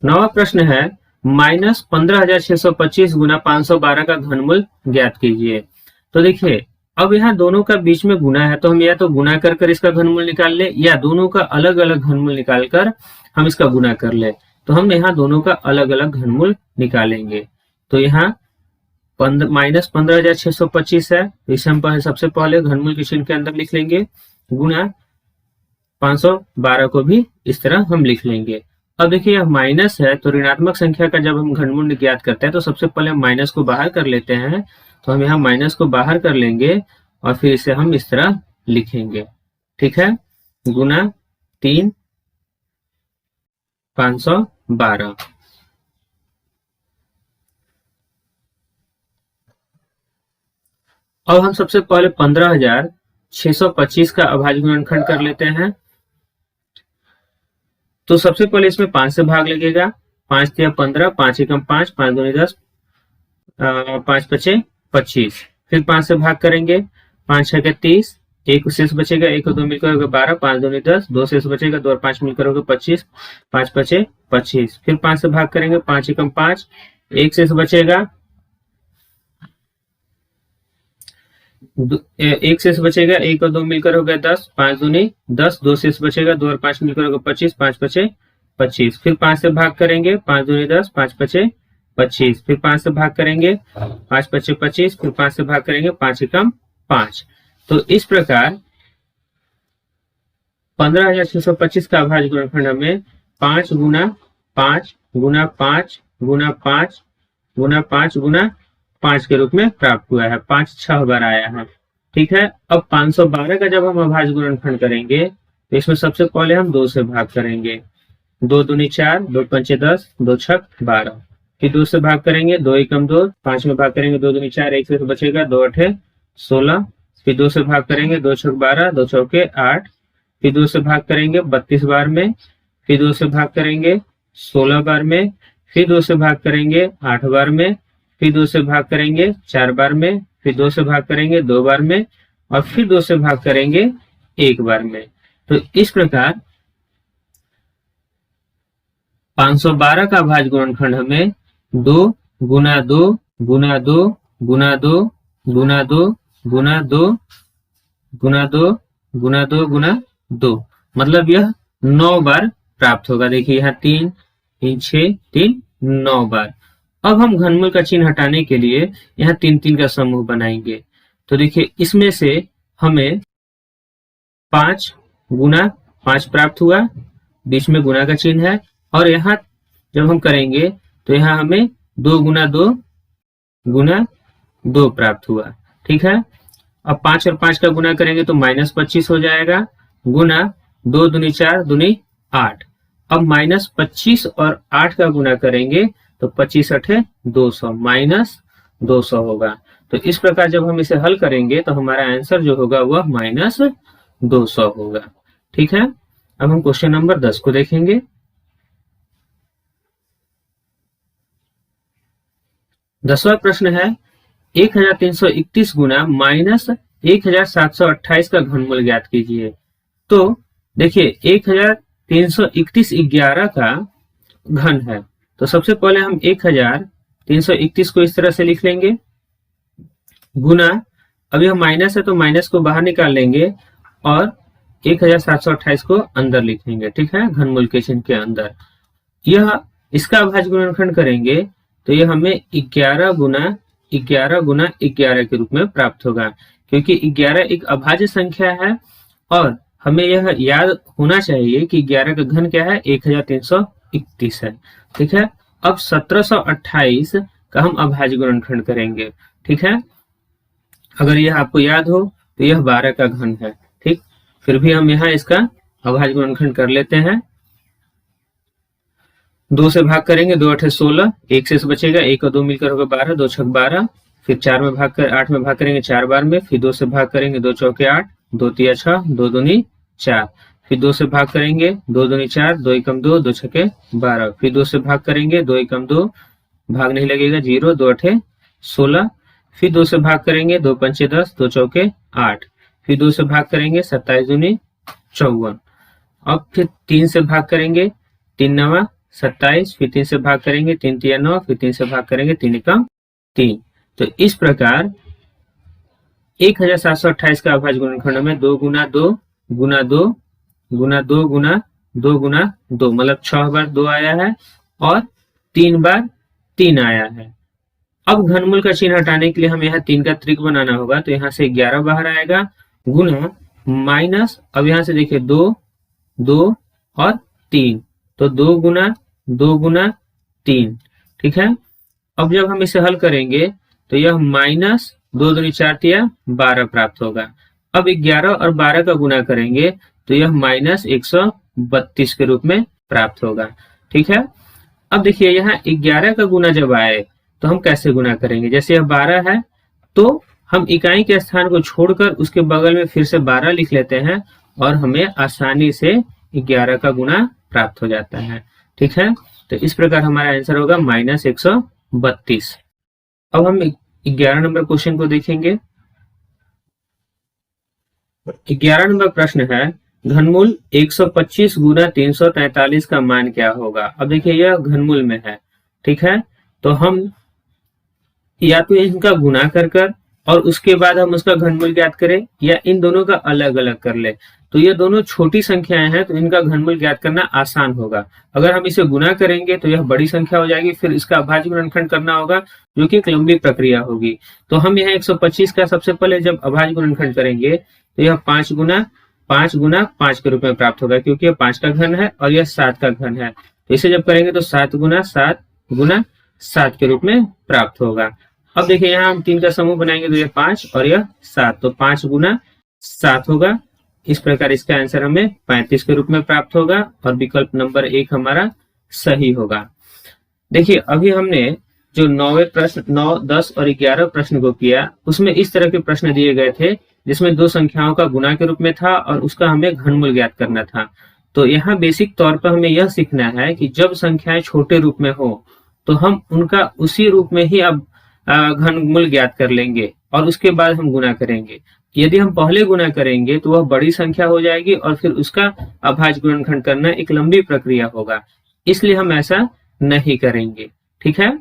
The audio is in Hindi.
नवा प्रश्न है -15,625 गुना 512 का घनमूल ज्ञात कीजिए। तो देखिए, अब यहाँ दोनों का बीच में गुना है, तो हम या तो गुना कर इसका घनमूल निकाल ले, या दोनों का अलग अलग घनमूल निकालकर हम इसका गुना कर ले। तो हम यहाँ दोनों का अलग अलग घनमूल निकालेंगे। तो यहाँ -15,625 है, तो इसे हम सबसे पहले घनमूल के चिन्ह के अंदर लिख लेंगे, गुना 512 को भी इस तरह हम लिख लेंगे। अब देखिए, यह माइनस है, तो ऋणात्मक संख्या का जब हम घनमूल ज्ञात करते हैं तो सबसे पहले हम माइनस को बाहर कर लेते हैं। तो हम यहाँ माइनस को बाहर कर लेंगे और फिर इसे हम इस तरह लिखेंगे। ठीक है, गुना 3 512। अब हम सबसे पहले 15,625 का अभाज्य गुणनखंड कर लेते हैं। तो सबसे पहले इसमें 5 से भाग लगेगा। 5 तिया 15, 5 एकम 5, 5 दूनी 10, 5 पचे 25। फिर 5 से भाग करेंगे, 5 छके 30, 1 शेष बचेगा, 1 और 2 मिलकर होगा 12, 5 दूनी 10, 2 शेष बचेगा, 2 और 5 मिलकर होगा 25, 5 पचे 25। फिर 5 से भाग करेंगे, 5 एकम 5, 1 शेष बचेगा, 1 शेष बचेगा, 1 और 2 मिलकर हो गया 10, 5 दूनी 10, 2 शेष बचेगा, 2 और 5 मिलकर होगा 25, 5 पचे 25। फिर 5 से भाग करेंगे, 5 दूनी 10, 5 पचे 25। फिर 5 से भाग करेंगे, 5 पचे 25। फिर 5 से भाग करेंगे, 5 एकम 5। तो इस प्रकार 15,625 का अभाज्य गुणनखंड हमें 5 गुना 5 गुना 5 गुना 5 गुना 5 गुना 5 के रूप में प्राप्त हुआ है। 5 6 बार आया है। ठीक है, अब 512 का जब हम अभाज्य गुणनखंड करेंगे तो इसमें सबसे पहले हम 2 से भाग करेंगे। 2 दूनी 4, 2 पंचे 10, 2 छक 12। फिर 2 से भाग करेंगे, 2 एकम 2, 5 में भाग करेंगे, 2 दूनी 4, 1 से बचेगा, 2 अठे 16। फिर 2 से भाग करेंगे, 2 छक 12, 2 चौके 8। फिर 2 से भाग करेंगे 32 बार में। फिर 2 से भाग करेंगे 16 बार में। फिर 2 से भाग करेंगे 8 बार में। फिर 2 से भाग करेंगे 4 बार में। फिर 2 से भाग करेंगे 2 बार में, और फिर 2 से भाग करेंगे 1 बार में। तो इस प्रकार 512 का अभाज्य गुणनखंड हमें 2 गुना 2 गुना 2 गुना 2 गुना 2 गुना 2 गुना 2 गुना 2 गुना 2, मतलब यह 9 बार प्राप्त होगा। देखिए यहाँ 3 3 6 3 9 बार। अब हम घनमूल का चिन्ह हटाने के लिए यहाँ 3 3 का समूह बनाएंगे। तो देखिए, इसमें से हमें 5 गुना 5 प्राप्त हुआ, बीच में गुना का चिन्ह है, और यहाँ जब हम करेंगे तो यहाँ हमें 2 गुना 2 गुना 2 प्राप्त हुआ। ठीक है, अब 5 और 5 का गुना करेंगे तो -25 हो जाएगा, गुना 2 दूनी 4 दूनी 8। अब -25 और 8 का गुना करेंगे तो 25 अठे 200, -200 होगा। तो इस प्रकार जब हम इसे हल करेंगे तो हमारा आंसर जो होगा वह -200 होगा। ठीक है, अब हम क्वेश्चन नंबर 10 को देखेंगे। 10वां प्रश्न है 1331 गुना -1728 का घनमूल ज्ञात कीजिए। तो देखिए, 1331 11 का घन है, तो सबसे पहले हम 1331 को इस तरह से लिख लेंगे, गुना, अब यह माइनस है तो माइनस को बाहर निकाल लेंगे और 1728 को अंदर लिखेंगे। ठीक है, घनमूल के चिन्ह के अंदर। यह इसका अभाज्य गुणनखंड करेंगे तो यह हमें 11 गुना 11 के रूप में प्राप्त होगा, क्योंकि 11 एक अभाज्य संख्या है और हमें यह याद होना चाहिए कि 11 का घन क्या है, 1331 है। ठीक है, अब 1728 का हम अभाज्य गुणनखंड करेंगे। ठीक है, अगर यह आपको याद हो तो यह 12 का घन है। ठीक, फिर भी हम यहाँ इसका अभाज्य गुणनखंड कर लेते हैं। 2 से भाग करेंगे, 2 अठे 16, 1 से बचेगा, 1 और 2 मिलकर होगा 12, 2 छक 12। फिर 8 में भाग करेंगे 4 बार में। फिर 2 से भाग करेंगे, 2 चौके 8, 2 तिया 6, 2 दूनी 4। फिर 2 से भाग करेंगे, 2 दूनी 4, 2 एकम 2, 2 छके 12। फिर 2 से भाग करेंगे, 2 एकम 2, भाग नहीं लगेगा, 0, 2 अठे 16। फिर 2 से भाग करेंगे, 2 पंचे 10, 2 चौके 8। फिर 2 से भाग करेंगे, 27 दूनी 54। अब फिर 3 से भाग करेंगे, 3 नवा 27, फिर 3 से भाग करेंगे 3 तिया 9, फिर 3 से भाग करेंगे 3 एकम 3। तो इस प्रकार 1728 का अभाज्य गुणनखंड में 2 गुना 2 गुना 2 गुना 2 गुना 2 गुना 2 मतलब 6 बार 2 आया है और 3 बार 3 आया है। अब घनमूल का चिन्ह हटाने के लिए हम यहाँ 3 का त्रिक बनाना होगा, तो यहाँ से 11 बाहर आएगा गुना माइनस, अब यहाँ से देखिए 2 2 और 3, तो 2 गुना 2 गुना 3, ठीक है। अब जब हम इसे हल करेंगे तो यह माइनस 2 दूनी 4 तिया 12 प्राप्त होगा। अब 11 और 12 का गुना करेंगे तो यह माइनस 132 के रूप में प्राप्त होगा, ठीक है। अब देखिए यहाँ 11 का गुना जब आए तो हम कैसे गुना करेंगे, जैसे यह 12 है तो हम इकाई के स्थान को छोड़कर उसके बगल में फिर से 12 लिख लेते हैं और हमें आसानी से 11 का गुना प्राप्त हो जाता है, ठीक है। तो इस प्रकार हमारा आंसर होगा माइनस 132। अब हम 11 नंबर क्वेश्चन को देखेंगे। 11 नंबर प्रश्न है घनमूल 125 गुना 343 का मान क्या होगा। अब देखिए यह घनमूल में है, ठीक है। तो हम या तो इनका गुना कर और उसके बाद हम उसका घनमूल ज्ञात करें, या इन दोनों का अलग अलग कर ले। तो ये दोनों छोटी संख्याएं हैं तो इनका घनमूल ज्ञात करना आसान होगा। अगर हम इसे गुना करेंगे तो यह बड़ी संख्या हो जाएगी, फिर इसका अभाज्य गुणनखंड करना होगा जो कि एक लंबी प्रक्रिया होगी। तो हम यहाँ 125 का सबसे पहले जब अभाज्य गुणनखंड करेंगे तो यह 5 गुना 5 के रूप में प्राप्त होगा, क्योंकि यह 5 का घन है और यह 7 का घन है। तो इसे जब करेंगे तो 7 गुना 7 के रूप में प्राप्त होगा। अब देखिए यहाँ हम 3 का समूह बनाएंगे तो यह 5 और यह 7, तो 5 गुना 7 होगा। इस प्रकार इसका आंसर हमें 35 के रूप में प्राप्त होगा और विकल्प नंबर 1 हमारा सही होगा। देखिए अभी हमने जो 9वें प्रश्न 9, 10 और 11 प्रश्न को किया, उसमें इस तरह के प्रश्न दिए गए थे जिसमें दो संख्याओं का गुना के रूप में था और उसका हमें घनमूल ज्ञात करना था। तो यहाँ बेसिक तौर पर हमें यह सीखना है कि जब संख्याएं छोटे रूप में हो तो हम उनका उसी रूप में ही अब घनमूल ज्ञात कर लेंगे और उसके बाद हम गुना करेंगे। यदि हम पहले गुना करेंगे तो वह बड़ी संख्या हो जाएगी और फिर उसका अभाज्य गुणनखंड करना एक लंबी प्रक्रिया होगा, इसलिए हम ऐसा नहीं करेंगे, ठीक है।